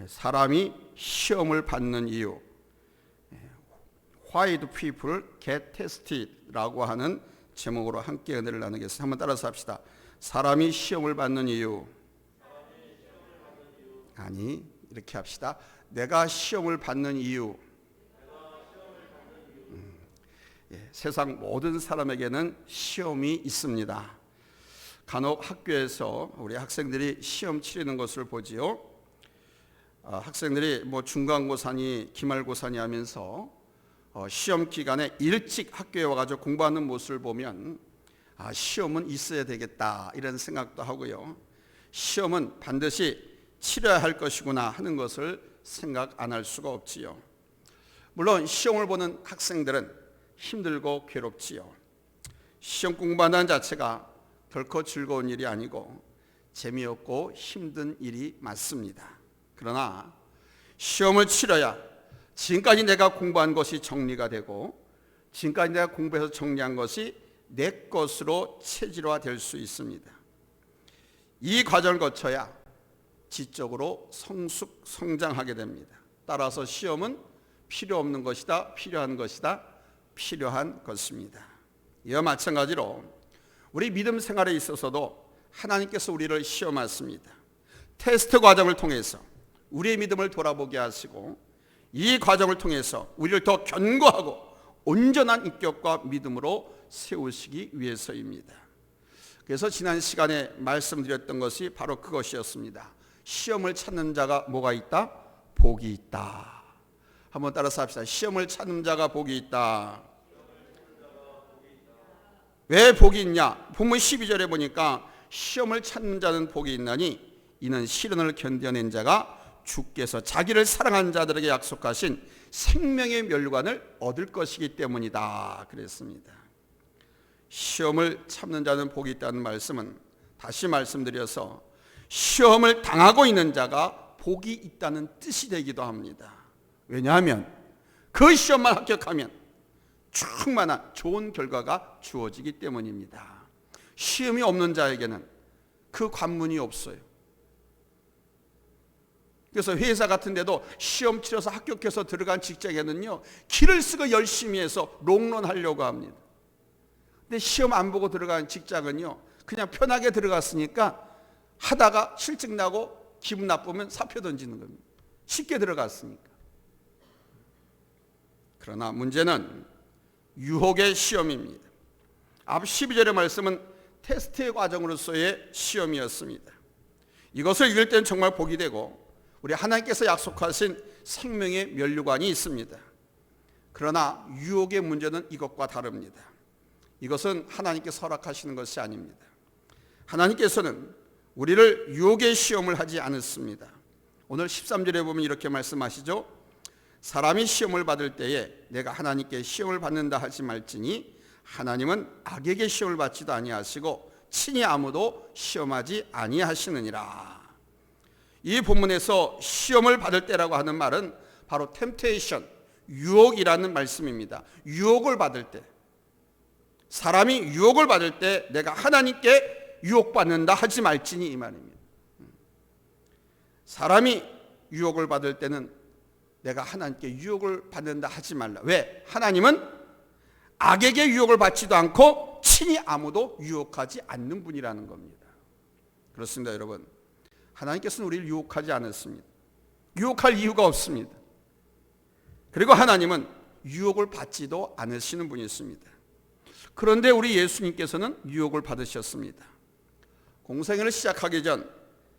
사람이 시험을 받는 이유, Why do people get tested라고 하는 제목으로 함께 은혜를 나누겠습니다. 한번 따라서 합시다. 사람이 시험을 받는 이유. 아니, 이렇게 합시다. 내가 시험을 받는 이유. 세상 모든 사람에게는 시험이 있습니다. 간혹 학교에서 우리 학생들이 시험 치르는 것을 보지요. 학생들이 중간고사니 기말고사니 하면서 시험 기간에 일찍 학교에 와가지고 공부하는 모습을 보면 시험은 있어야 되겠다 이런 생각도 하고요. 시험은 반드시 치러야 할 것이구나 하는 것을 생각 안 할 수가 없지요. 물론 시험을 보는 학생들은 힘들고 괴롭지요. 시험 공부한다는 자체가 결코 즐거운 일이 아니고 재미없고 힘든 일이 맞습니다. 그러나 시험을 치러야 지금까지 내가 공부한 것이 정리가 되고 지금까지 내가 공부해서 정리한 것이 내 것으로 체질화될 수 있습니다. 이 과정을 거쳐야 지적으로 성장하게 됩니다. 따라서 시험은 필요 없는 것이다, 필요한 것이다, 필요한 것입니다. 이와 마찬가지로 우리 믿음 생활에 있어서도 하나님께서 우리를 시험하십니다. 테스트 과정을 통해서 우리의 믿음을 돌아보게 하시고 이 과정을 통해서 우리를 더 견고하고 온전한 인격과 믿음으로 세우시기 위해서입니다. 그래서 지난 시간에 말씀드렸던 것이 바로 그것이었습니다. 시험을 찾는 자가 뭐가 있다? 복이 있다. 한번 따라서 합시다. 시험을 찾는 자가 복이 있다. 왜 복이 있냐? 본문 12절에 보니까 시험을 찾는 자는 복이 있나니 이는 시련을 견뎌낸 자가 주께서 자기를 사랑한 자들에게 약속하신 생명의 멸류관을 얻을 것이기 때문이다 그랬습니다. 시험을 참는 자는 복이 있다는 말씀은 다시 말씀드려서 시험을 당하고 있는 자가 복이 있다는 뜻이 되기도 합니다. 왜냐하면 그 시험만 합격하면 충만한 좋은 결과가 주어지기 때문입니다. 시험이 없는 자에게는 그 관문이 없어요. 그래서 회사 같은 데도 시험 치러서 합격해서 들어간 직장에는요, 길을 쓰고 열심히 해서 롱런하려고 합니다. 근데 시험 안 보고 들어간 직장은요, 그냥 편하게 들어갔으니까 하다가 실직 나고 기분 나쁘면 사표 던지는 겁니다. 쉽게 들어갔으니까. 그러나 문제는 유혹의 시험입니다. 앞 12절의 말씀은 테스트의 과정으로서의 시험이었습니다. 이것을 읽을 때는 정말 복이 되고 우리 하나님께서 약속하신 생명의 멸류관이 있습니다. 그러나 유혹의 문제는 이것과 다릅니다. 이것은 하나님께서 허락하시는 것이 아닙니다. 하나님께서는 우리를 유혹의 시험을 하지 않았습니다. 오늘 13절에 보면 이렇게 말씀하시죠. 사람이 시험을 받을 때에 내가 하나님께 시험을 받는다 하지 말지니 하나님은 악에게 시험을 받지도 아니하시고 친히 아무도 시험하지 아니하시느니라. 이 본문에서 시험을 받을 때라고 하는 말은 바로 temptation, 유혹이라는 말씀입니다. 유혹을 받을 때, 사람이 유혹을 받을 때 내가 하나님께 유혹받는다 하지 말지니 이 말입니다. 사람이 유혹을 받을 때는 내가 하나님께 유혹을 받는다 하지 말라. 왜? 하나님은 악에게 유혹을 받지도 않고 친히 아무도 유혹하지 않는 분이라는 겁니다. 그렇습니다, 여러분. 하나님께서는 우리를 유혹하지 않았습니다. 유혹할 이유가 없습니다. 그리고 하나님은 유혹을 받지도 않으시는 분이십니다. 그런데 우리 예수님께서는 유혹을 받으셨습니다. 공생애를 시작하기 전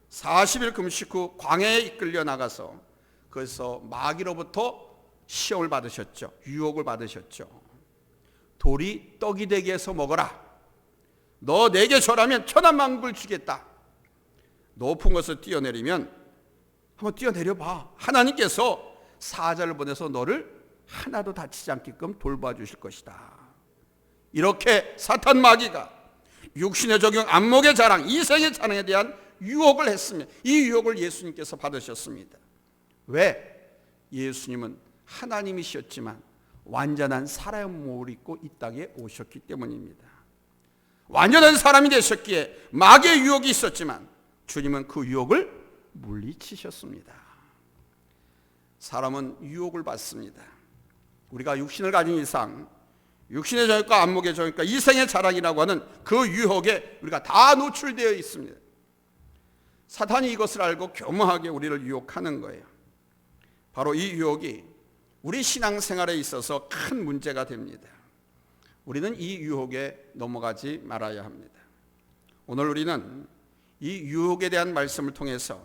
40일 금식 후 광야에 이끌려 나가서 그래서 마귀로부터 시험을 받으셨죠. 유혹을 받으셨죠. 돌이 떡이 되게 해서 먹어라. 너 내게 절하면 천하만국을 주겠다. 높은 것을 뛰어내리면 한번 뛰어내려봐. 하나님께서 사자를 보내서 너를 하나도 다치지 않게끔 돌봐주실 것이다. 이렇게 사탄 마귀가 육신의 적용, 안목의 자랑, 이생의 자랑에 대한 유혹을 했으며 이 유혹을 예수님께서 받으셨습니다. 왜? 예수님은 하나님이셨지만 완전한 사람의 몸을 입고 이 땅에 오셨기 때문입니다. 완전한 사람이 되셨기에 마귀의 유혹이 있었지만 주님은 그 유혹을 물리치셨습니다. 사람은 유혹을 받습니다. 우리가 육신을 가진 이상, 육신의 정욕과 안목의 정욕과 이생의 자랑이라고 하는 그 유혹에 우리가 다 노출되어 있습니다. 사탄이 이것을 알고 교묘하게 우리를 유혹하는 거예요. 바로 이 유혹이 우리 신앙생활에 있어서 큰 문제가 됩니다. 우리는 이 유혹에 넘어가지 말아야 합니다. 오늘 우리는 이 유혹에 대한 말씀을 통해서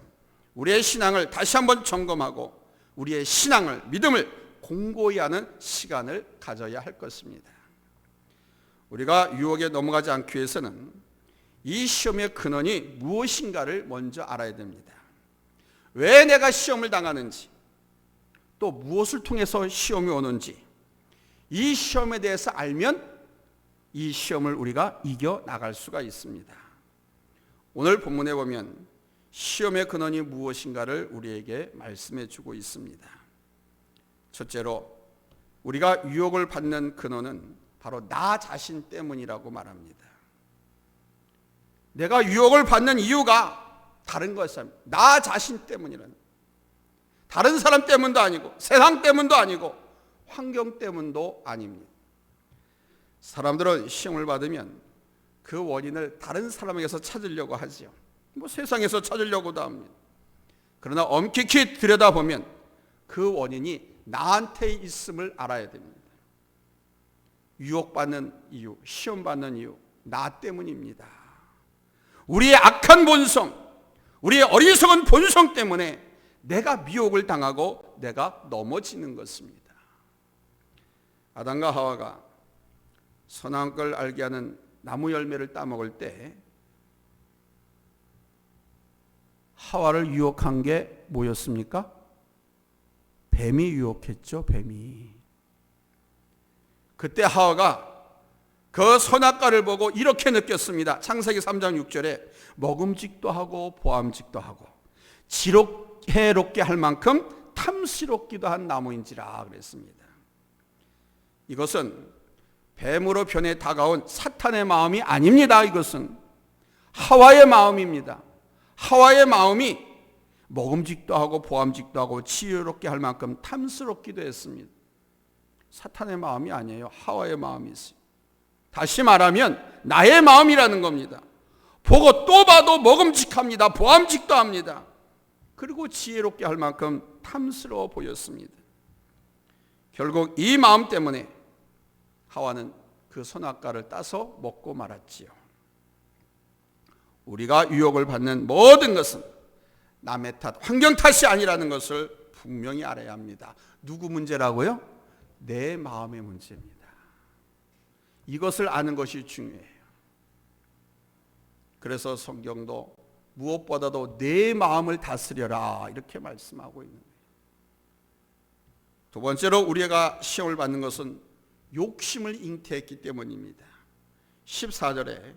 우리의 신앙을 다시 한번 점검하고 우리의 신앙을, 믿음을 공고히 하는 시간을 가져야 할 것입니다. 우리가 유혹에 넘어가지 않기 위해서는 이 시험의 근원이 무엇인가를 먼저 알아야 됩니다. 왜 내가 시험을 당하는지, 또 무엇을 통해서 시험이 오는지, 이 시험에 대해서 알면 이 시험을 우리가 이겨 나갈 수가 있습니다. 오늘 본문에 보면 시험의 근원이 무엇인가를 우리에게 말씀해 주고 있습니다. 첫째로 우리가 유혹을 받는 근원은 바로 나 자신 때문이라고 말합니다. 내가 유혹을 받는 이유가 다른 것이 나 자신 때문이라는, 다른 사람 때문도 아니고 세상 때문도 아니고 환경 때문도 아닙니다. 사람들은 시험을 받으면 그 원인을 다른 사람에게서 찾으려고 하죠. 세상에서 찾으려고도 합니다. 그러나 엄격히 들여다보면 그 원인이 나한테 있음을 알아야 됩니다. 유혹받는 이유, 시험받는 이유, 나 때문입니다. 우리의 악한 본성, 우리의 어리석은 본성 때문에 내가 미혹을 당하고 내가 넘어지는 것입니다. 아담과 하와가 선악을 걸 알게 하는 나무 열매를 따먹을 때 하와를 유혹한 게 뭐였습니까? 뱀이 유혹했죠. 뱀이. 그때 하와가 그 선악과를 보고 이렇게 느꼈습니다. 창세기 3장 6절에 먹음직도 하고 보암직도 하고 지록해롭게 할 만큼 탐스럽기도 한 나무인지라 그랬습니다. 이것은 뱀으로 변해 다가온 사탄의 마음이 아닙니다. 이것은 하와의 마음입니다. 하와의 마음이 먹음직도 하고 보암직도 하고 지혜롭게 할 만큼 탐스럽기도 했습니다. 사탄의 마음이 아니에요. 하와의 마음이 있어요. 다시 말하면 나의 마음이라는 겁니다. 보고 또 봐도 먹음직합니다. 보암직도 합니다. 그리고 지혜롭게 할 만큼 탐스러워 보였습니다. 결국 이 마음 때문에 하와는 그 선악과를 따서 먹고 말았지요. 우리가 유혹을 받는 모든 것은 남의 탓, 환경 탓이 아니라는 것을 분명히 알아야 합니다. 누구 문제라고요? 내 마음의 문제입니다. 이것을 아는 것이 중요해요. 그래서 성경도 무엇보다도 내 마음을 다스려라 이렇게 말씀하고 있는 거예요. 두 번째로 우리가 시험을 받는 것은 욕심을 잉태했기 때문입니다. 14절에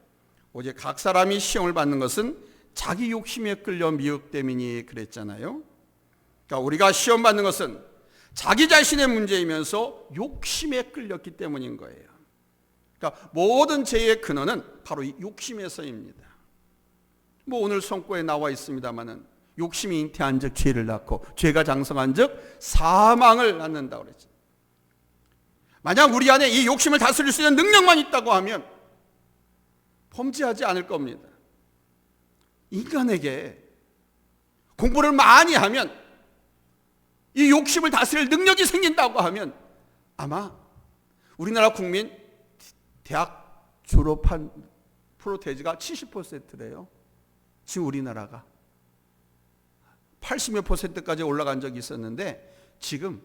오직 각 사람이 시험을 받는 것은 자기 욕심에 끌려 미혹됨이니 그랬잖아요. 그러니까 우리가 시험 받는 것은 자기 자신의 문제이면서 욕심에 끌렸기 때문인 거예요. 그러니까 모든 죄의 근원은 바로 이 욕심에서입니다. 오늘 성구에 나와 있습니다마는 욕심이 잉태한 즉 죄를 낳고 죄가 장성한 즉 사망을 낳는다고 그랬죠. 만약 우리 안에 이 욕심을 다스릴 수 있는 능력만 있다고 하면 범죄하지 않을 겁니다. 인간에게 공부를 많이 하면 이 욕심을 다스릴 능력이 생긴다고 하면 아마 우리나라 국민 대학 졸업한 프로테이지가 70%래요. 지금 우리나라가 80몇 %까지 올라간 적이 있었는데 지금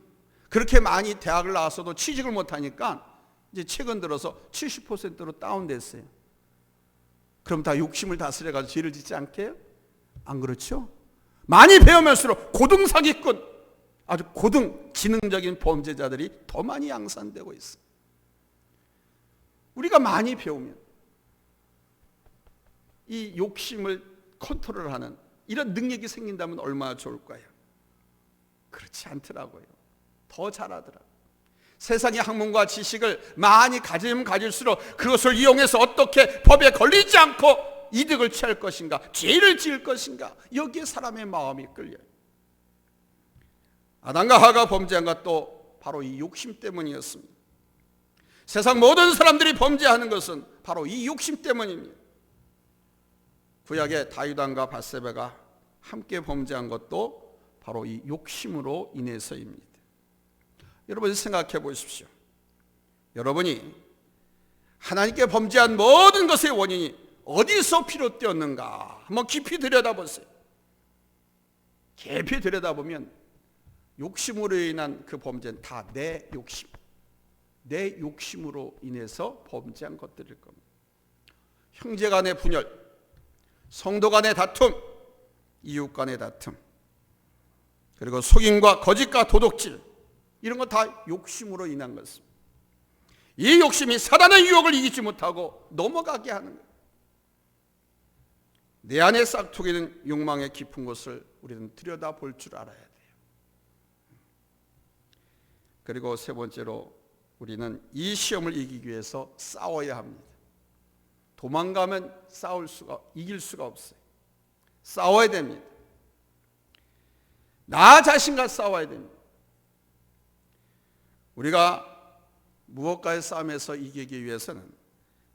그렇게 많이 대학을 나왔어도 취직을 못하니까 이제 최근 들어서 70%로 다운됐어요. 그럼 다 욕심을 다스려가지고 죄를 짓지 않게요? 안 그렇죠? 많이 배우면서록 고등사기꾼, 아주 고등 지능적인 범죄자들이 더 많이 양산되고 있어요. 우리가 많이 배우면 이 욕심을 컨트롤하는 이런 능력이 생긴다면 얼마나 좋을까요? 그렇지 않더라고요. 더 잘하더라고요. 세상의 학문과 지식을 많이 가지면 가질수록 그것을 이용해서 어떻게 법에 걸리지 않고 이득을 취할 것인가, 죄를 지을 것인가, 여기에 사람의 마음이 끌려요. 아담과 하와가 범죄한 것도 바로 이 욕심 때문이었습니다. 세상 모든 사람들이 범죄하는 것은 바로 이 욕심 때문입니다. 구약의 다윗 왕과 밧세바가 함께 범죄한 것도 바로 이 욕심으로 인해서입니다. 여러분 생각해 보십시오. 여러분이 하나님께 범죄한 모든 것의 원인이 어디서 비롯되었는가 한번 깊이 들여다보세요. 깊이 들여다보면 욕심으로 인한 그 범죄는 다 내 욕심으로 인해서 범죄한 것들일 겁니다. 형제 간의 분열, 성도 간의 다툼, 이웃 간의 다툼, 그리고 속임과 거짓과 도둑질, 이런 거 다 욕심으로 인한 것입니다. 이 욕심이 사단의 유혹을 이기지 못하고 넘어가게 하는 거예요. 내 안에 싹트기는 욕망의 깊은 곳을 우리는 들여다볼 줄 알아야 돼요. 그리고 세 번째로 우리는 이 시험을 이기기 위해서 싸워야 합니다. 도망가면 이길 수가 없어요. 싸워야 됩니다. 나 자신과 싸워야 됩니다. 우리가 무엇과의 싸움에서 이기기 위해서는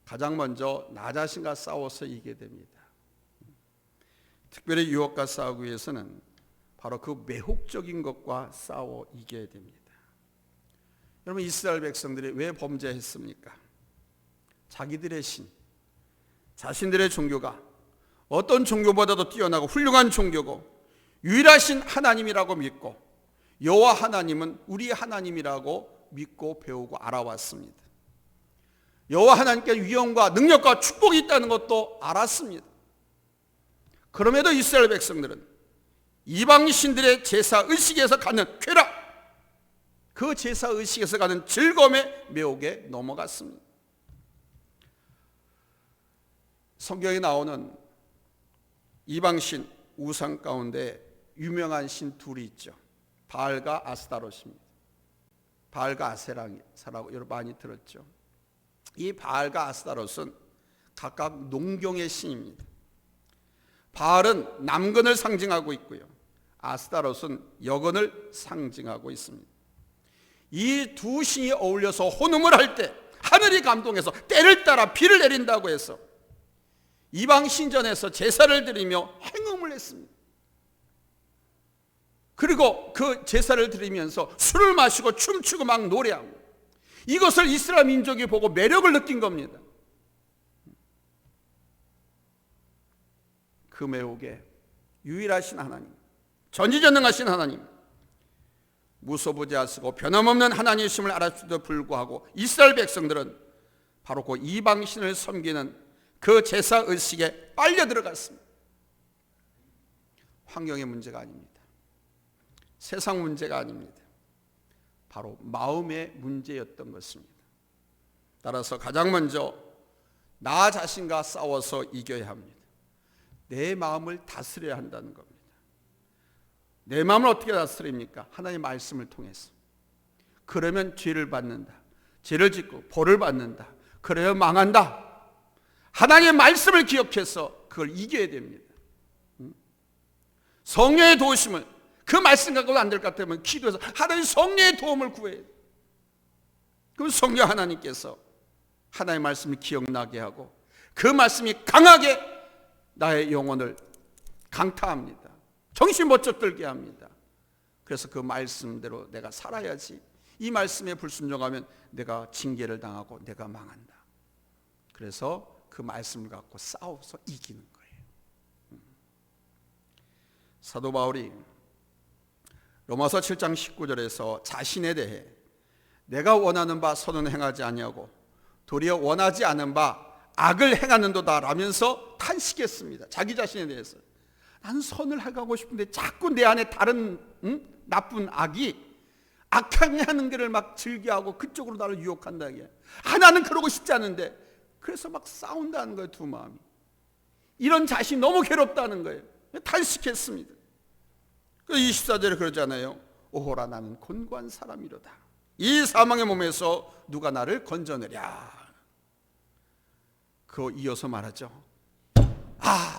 가장 먼저 나 자신과 싸워서 이기게 됩니다. 특별히 유혹과 싸우기 위해서는 바로 그 매혹적인 것과 싸워 이겨야 됩니다. 여러분, 이스라엘 백성들이 왜 범죄했습니까? 자기들의 신, 자신들의 종교가 어떤 종교보다도 뛰어나고 훌륭한 종교고 유일하신 하나님이라고 믿고 여호와 하나님은 우리 하나님이라고 믿고 배우고 알아왔습니다. 여호와 하나님께 위엄과 능력과 축복이 있다는 것도 알았습니다. 그럼에도 이스라엘 백성들은 이방 신들의 제사 의식에서 갖는 쾌락, 그 제사 의식에서 가는 즐거움의 매혹에 넘어갔습니다. 성경에 나오는 이방신 우상 가운데 유명한 신 둘이 있죠. 바알과 아스타롯입니다. 바알과 아세라라고 여러분 많이 들었죠. 이 바알과 아스타롯은 각각 농경의 신입니다. 바알은 남근을 상징하고 있고요, 아스타롯은 여근을 상징하고 있습니다. 이 두 신이 어울려서 혼음을 할 때 하늘이 감동해서 때를 따라 비를 내린다고 해서 이방 신전에서 제사를 드리며 행음을 했습니다. 그리고 그 제사를 드리면서 술을 마시고 춤추고 막 노래하고, 이것을 이스라엘 민족이 보고 매력을 느낀 겁니다. 그 매혹에 유일하신 하나님, 전지전능하신 하나님, 무소부재하시고 변함없는 하나님이심을 알았음에도 불구하고 이스라엘 백성들은 바로 그 이방신을 섬기는 그 제사 의식에 빨려 들어갔습니다. 환경의 문제가 아닙니다. 세상 문제가 아닙니다. 바로 마음의 문제였던 것입니다. 따라서 가장 먼저 나 자신과 싸워서 이겨야 합니다. 내 마음을 다스려야 한다는 겁니다. 내 마음을 어떻게 다스립니까? 하나님의 말씀을 통해서. 그러면 죄를 받는다. 죄를 짓고 벌을 받는다. 그래야 망한다. 하나님의 말씀을 기억해서 그걸 이겨야 됩니다. 성령의 도우심을, 그 말씀 갖고도 안 될 것 같으면 기도해서 하나님 성령의 도움을 구해야 돼요. 그럼 성령 하나님께서 하나님의 말씀을 기억나게 하고 그 말씀이 강하게 나의 영혼을 강타합니다. 정신 번쩍 들게 합니다. 그래서 그 말씀대로 내가 살아야지. 이 말씀에 불순종하면 내가 징계를 당하고 내가 망한다. 그래서 그 말씀을 갖고 싸워서 이기는 거예요. 사도 바울이 로마서 7장 19절에서 자신에 대해 내가 원하는 바 선은 행하지 아니하고 도리어 원하지 않은 바 악을 행하는도다 라면서 탄식했습니다. 자기 자신에 대해서. 난 선을 하고 싶은데 자꾸 내 안에 다른 나쁜 악이 악행하는 길을 막 즐겨하고 그쪽으로 나를 유혹한다. 나는 그러고 싶지 않은데, 그래서 막 싸운다는 거예요. 두 마음이. 이런 자신이 너무 괴롭다는 거예요. 탄식했습니다. 24절에 그러잖아요. 오호라 나는 곤고한 사람이로다. 이 사망의 몸에서 누가 나를 건져내랴. 그거 이어서 말하죠.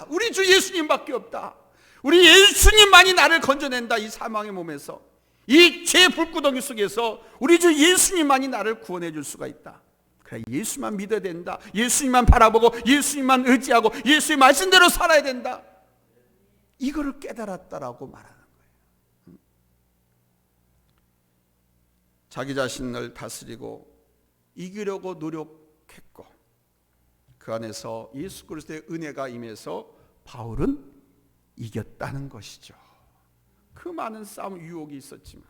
우리 주 예수님밖에 없다. 우리 예수님만이 나를 건져낸다. 이 사망의 몸에서. 이 죄의 불구덩이 속에서 우리 주 예수님만이 나를 구원해 줄 수가 있다. 그래, 예수만 믿어야 된다. 예수님만 바라보고 예수님만 의지하고 예수의 말씀대로 살아야 된다. 이거를 깨달았다라고 말하는 거예요. 자기 자신을 다스리고 이기려고 노력했고 그 안에서 예수 그리스도의 은혜가 임해서 바울은 이겼다는 것이죠. 그 많은 싸움 유혹이 있었지만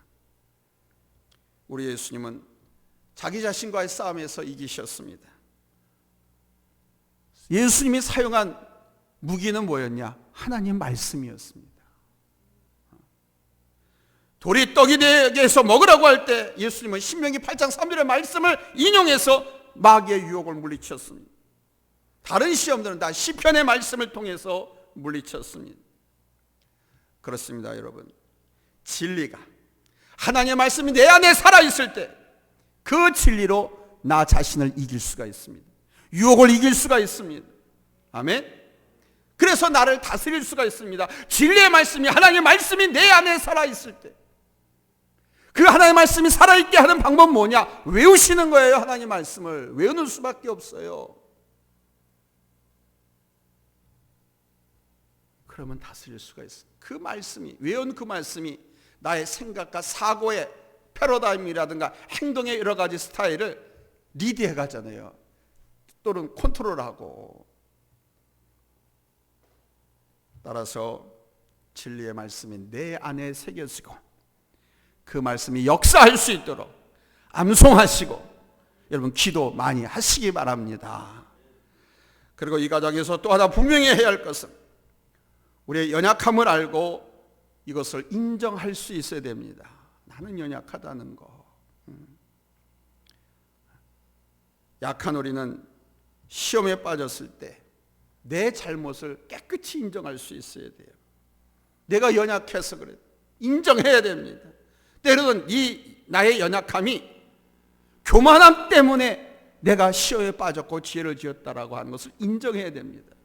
우리 예수님은 자기 자신과의 싸움에서 이기셨습니다. 예수님이 사용한 무기는 뭐였냐? 하나님 말씀이었습니다. 돌이 떡이 되게해서 먹으라고 할 때 예수님은 신명기 8장 3절의 말씀을 인용해서 마귀의 유혹을 물리쳤습니다. 다른 시험들은 다 시편의 말씀을 통해서 물리쳤습니다. 그렇습니다, 여러분. 진리가 하나님의 말씀이 내 안에 살아있을 때 그 진리로 나 자신을 이길 수가 있습니다. 유혹을 이길 수가 있습니다. 아멘. 그래서 나를 다스릴 수가 있습니다. 진리의 말씀이, 하나님의 말씀이 내 안에 살아있을 때 그 하나님의 말씀이 살아있게 하는 방법은 뭐냐? 외우시는 거예요. 하나님의 말씀을 외우는 수밖에 없어요. 그러면 다스릴 수가 있어요. 그 말씀이, 외운 그 말씀이 나의 생각과 사고의 패러다임이라든가 행동의 여러 가지 스타일을 리드해 가잖아요. 또는 컨트롤하고. 따라서 진리의 말씀이 내 안에 새겨지고 그 말씀이 역사할 수 있도록 암송하시고 여러분 기도 많이 하시기 바랍니다. 그리고 이 과정에서 또 하나 분명히 해야 할 것은 우리의 연약함을 알고 이것을 인정할 수 있어야 됩니다. 나는 연약하다는 거. 약한 우리는 시험에 빠졌을 때 내 잘못을 깨끗이 인정할 수 있어야 돼요. 내가 연약해서 그래. 인정해야 됩니다. 때로는 이 나의 연약함이 교만함 때문에 내가 시험에 빠졌고 죄를 지었다라고 하는 것을 인정해야 됩니다.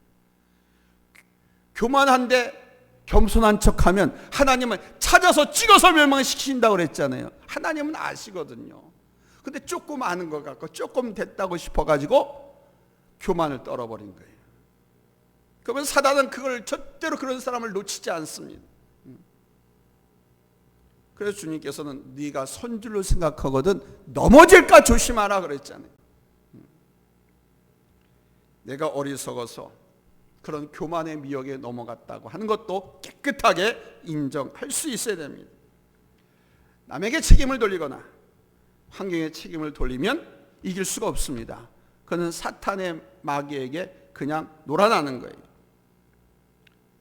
교만한데 겸손한 척하면 하나님은 찾아서 찍어서 멸망시킨다고 그랬잖아요. 하나님은 아시거든요. 근데 조금 아는 것 같고 조금 됐다고 싶어가지고 교만을 떨어버린 거예요. 그러면 사단은 그걸 절대로 그런 사람을 놓치지 않습니다. 그래서 주님께서는 네가 손줄로 생각하거든 넘어질까 조심하라 그랬잖아요. 내가 어리석어서 그런 교만의 미혹에 넘어갔다고 하는 것도 깨끗하게 인정할 수 있어야 됩니다. 남에게 책임을 돌리거나 환경에 책임을 돌리면 이길 수가 없습니다. 그는 사탄의 마귀에게 그냥 놀아나는 거예요.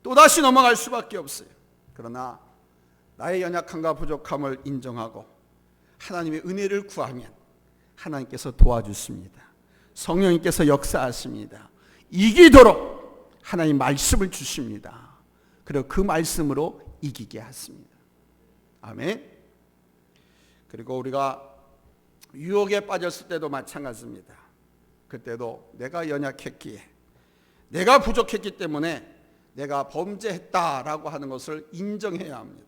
또다시 넘어갈 수밖에 없어요. 그러나 나의 연약함과 부족함을 인정하고 하나님의 은혜를 구하면 하나님께서 도와주십니다. 성령님께서 역사하십니다. 이기도록 하나님 말씀을 주십니다. 그리고 그 말씀으로 이기게 하십니다. 아멘. 그리고 우리가 유혹에 빠졌을 때도 마찬가지입니다. 그때도 내가 연약했기에 내가 부족했기 때문에 내가 범죄했다라고 하는 것을 인정해야 합니다.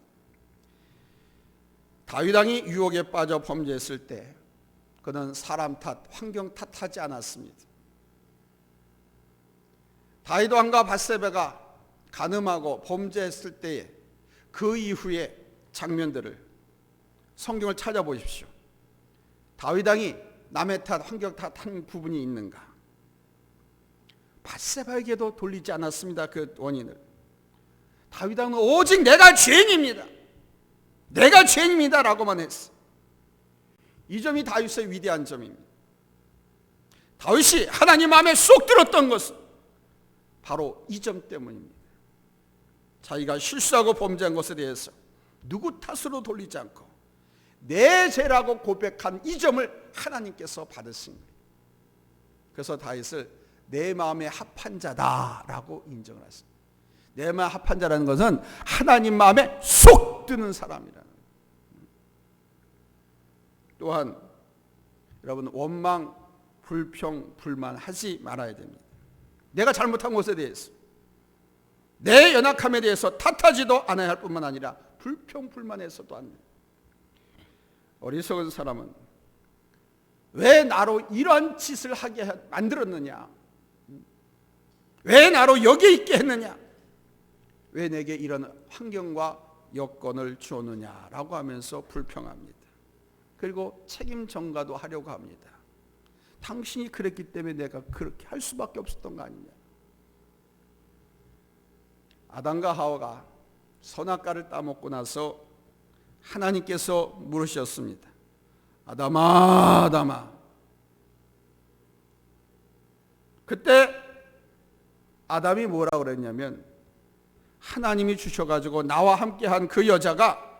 다윗 왕이 유혹에 빠져 범죄했을 때 그는 사람 탓, 환경 탓하지 않았습니다. 다윗 왕과 밧세바가 간음하고 범죄했을 때에 그 이후의 장면들을 성경을 찾아보십시오. 다윗 왕이 남의 탓, 환경 탓한 부분이 있는가? 밧세바에게도 돌리지 않았습니다. 그 원인을. 다윗 왕은 오직 내가 죄인입니다. 내가 죄인입니다 라고만 했어. 이 점이 다윗의 위대한 점입니다. 다윗이 하나님 마음에 쏙 들었던 것은 바로 이 점 때문입니다. 자기가 실수하고 범죄한 것에 대해서 누구 탓으로 돌리지 않고 내 죄라고 고백한 이 점을 하나님께서 받으신 거예요. 그래서 다윗을 내 마음에 합한 자다라고 인정을 하십니다. 내 마음에 합한 자라는 것은 하나님 마음에 쏙 드는 사람이라는 거예요. 또한 여러분 원망, 불평, 불만하지 말아야 됩니다. 내가 잘못한 것에 대해서 내 연약함에 대해서 탓하지도 않아야 할 뿐만 아니라 불평, 불만해서도 안 돼요. 어리석은 사람은 왜 나로 이러한 짓을 하게 만들었느냐? 왜 나로 여기 있게 했느냐? 왜 내게 이런 환경과 여건을 주었느냐라고 하면서 불평합니다. 그리고 책임 전가도 하려고 합니다. 당신이 그랬기 때문에 내가 그렇게 할 수밖에 없었던 거 아니냐? 아담과 하와가 선악과를 따먹고 나서 하나님께서 물으셨습니다. 아담아, 아담아. 그때 아담이 뭐라고 그랬냐면, 하나님이 주셔가지고 나와 함께한 그 여자가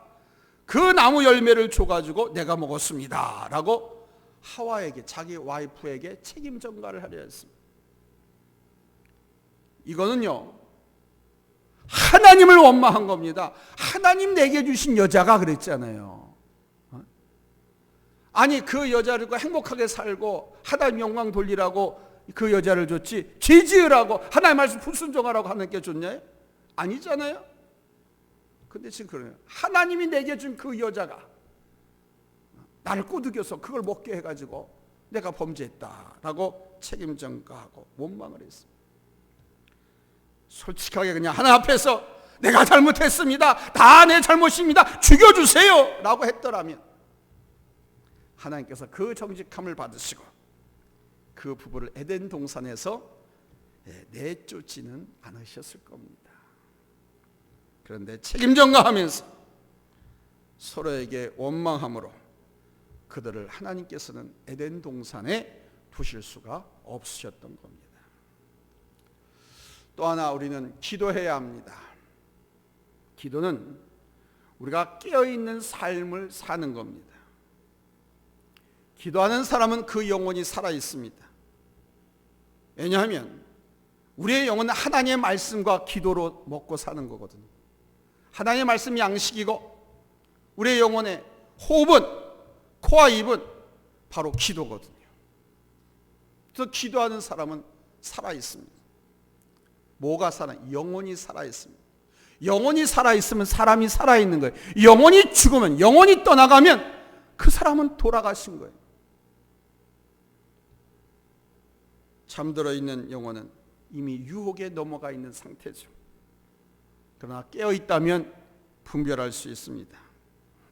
그 나무 열매를 줘가지고 내가 먹었습니다 라고 하와에게, 자기 와이프에게 책임 전가를 하려 했습니다. 이거는요, 하나님을 원망한 겁니다. 하나님 내게 주신 여자가 그랬잖아요. 아니, 그 여자를 행복하게 살고 하나님 영광 돌리라고 그 여자를 줬지, 죄 지으라고 하나님 말씀 불순종하라고 하나님께 줬냐? 아니잖아요. 근데 지금 그래요. 하나님이 내게 준 그 여자가 나를 꼬드겨서 그걸 먹게 해가지고 내가 범죄했다라고 책임 전가하고 원망을 했습니다. 솔직하게 그냥 하나님 앞에서 내가 잘못했습니다, 다 내 잘못입니다, 죽여주세요 라고 했더라면 하나님께서 그 정직함을 받으시고 그 부부를 에덴 동산에서 내쫓지는 않으셨을 겁니다. 그런데 책임 전가하면서 서로에게 원망함으로 그들을 하나님께서는 에덴 동산에 두실 수가 없으셨던 겁니다. 또 하나, 우리는 기도해야 합니다. 기도는 우리가 깨어있는 삶을 사는 겁니다. 기도하는 사람은 그 영혼이 살아있습니다. 왜냐하면 우리의 영혼은 하나님의 말씀과 기도로 먹고 사는 거거든요. 하나님의 말씀이 양식이고 우리의 영혼의 호흡은, 코와 입은 바로 기도거든요. 그래서 기도하는 사람은 살아있습니다. 뭐가 살아? 영혼이 살아있습니다. 영혼이 살아있으면 사람이 살아있는 거예요. 영혼이 죽으면, 영혼이 떠나가면 그 사람은 돌아가신 거예요. 잠들어 있는 영혼은 이미 유혹에 넘어가 있는 상태죠. 그러나 깨어 있다면 분별할 수 있습니다.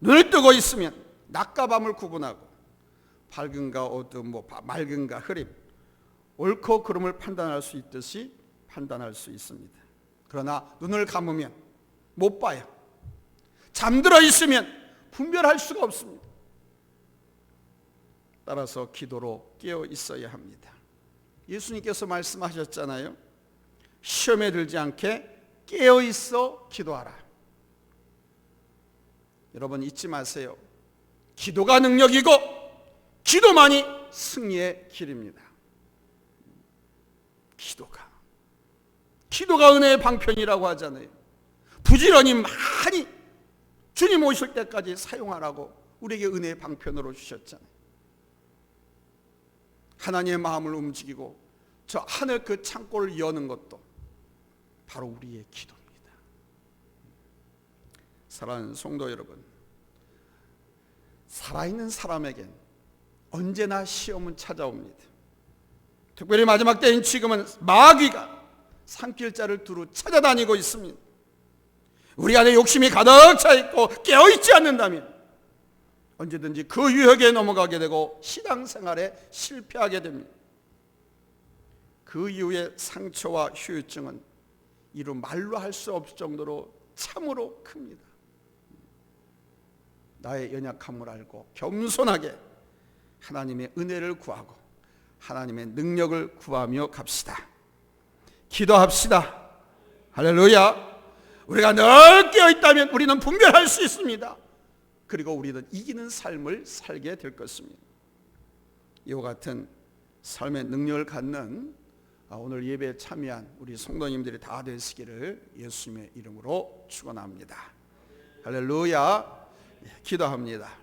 눈을 뜨고 있으면 낮과 밤을 구분하고 밝음과 어둠, 맑음과 흐림, 옳고 그름을 판단할 수 있듯이 판단할 수 있습니다. 그러나 눈을 감으면 못 봐요. 잠들어 있으면 분별할 수가 없습니다. 따라서 기도로 깨어 있어야 합니다. 예수님께서 말씀하셨잖아요. 시험에 들지 않게 깨어 있어 기도하라. 여러분 잊지 마세요. 기도가 능력이고 기도만이 승리의 길입니다. 기도가 은혜의 방편이라고 하잖아요. 부지런히 많이 주님 오실 때까지 사용하라고 우리에게 은혜의 방편으로 주셨잖아요. 하나님의 마음을 움직이고 저 하늘 그 창고를 여는 것도 바로 우리의 기도입니다. 사랑하는 성도 여러분, 살아있는 사람에겐 언제나 시험은 찾아옵니다. 특별히 마지막 때인 지금은 마귀가 산길자를 두루 찾아다니고 있습니다. 우리 안에 욕심이 가득 차 있고 깨어있지 않는다면 언제든지 그 유혹에 넘어가게 되고 신앙생활에 실패하게 됩니다. 그 이후의 상처와 후유증은 이루 말로 할 수 없을 정도로 참으로 큽니다. 나의 연약함을 알고 겸손하게 하나님의 은혜를 구하고 하나님의 능력을 구하며 갑시다. 기도합시다. 할렐루야. 우리가 늘 깨어있다면 우리는 분별할 수 있습니다. 그리고 우리는 이기는 삶을 살게 될 것입니다. 이와 같은 삶의 능력을 갖는 오늘 예배에 참여한 우리 성도님들이 다 되시기를 예수님의 이름으로 축원합니다. 할렐루야. 기도합니다.